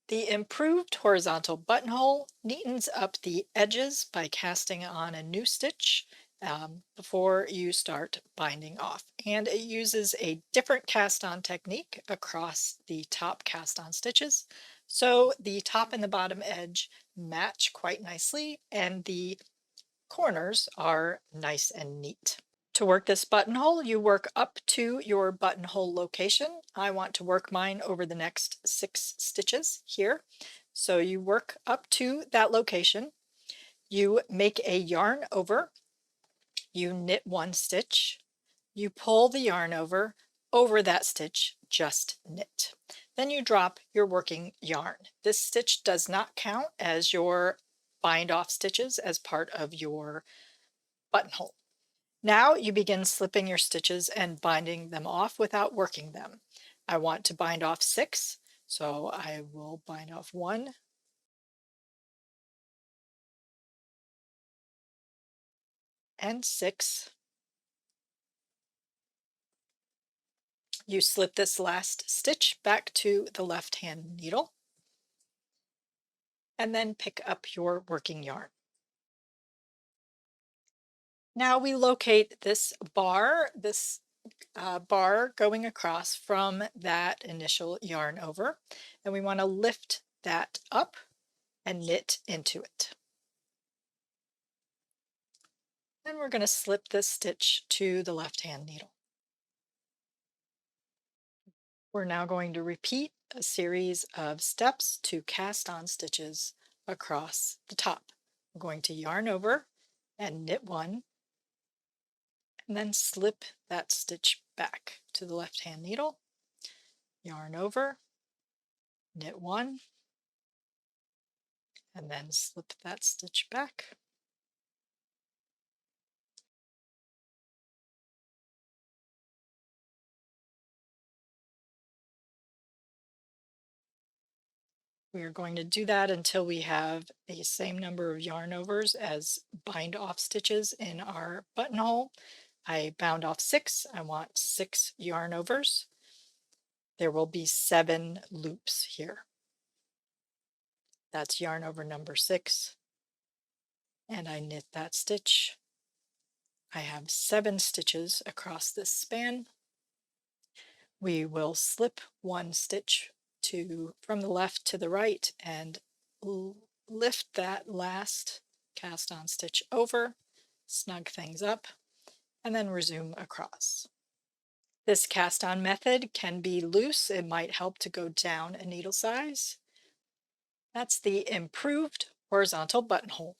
The improved horizontal buttonhole neatens up the edges by casting on a new stitch before you start binding off. And it uses a different cast on technique across the top cast on stitches. So the top and the bottom edge match quite nicely, and the corners are nice and neat. To work this buttonhole, you work up to your buttonhole location. I want to work mine over the next 6 stitches here. So you work up to that location. You make a yarn over, you knit 1 stitch, you pull the yarn over that stitch, just knit. Then you drop your working yarn. This stitch does not count as your bind off stitches as part of your buttonhole. Now you begin slipping your stitches and binding them off without working them. I want to bind off 6, so I will bind off 1 and 6. You slip this last stitch back to the left hand needle and then pick up your working yarn. Now we locate this bar going across from that initial yarn over, and we want to lift that up and knit into it. Then we're going to slip this stitch to the left hand needle. We're now going to repeat a series of steps to cast on stitches across the top. We're going to yarn over and knit 1, and then slip that stitch back to the left hand needle, yarn over, knit 1, and then slip that stitch back. We are going to do that until we have the same number of yarn overs as bind off stitches in our buttonhole. I bound off 6. I want 6 yarn overs. There will be 7 loops here. That's yarn over number 6. And I knit that stitch. I have 7 stitches across this span. We will slip 1 stitch from the left to the right and lift that last cast on stitch over, snug things up, and then resume across. This cast on method can be loose. It might help to go down a needle size. That's the improved horizontal buttonhole.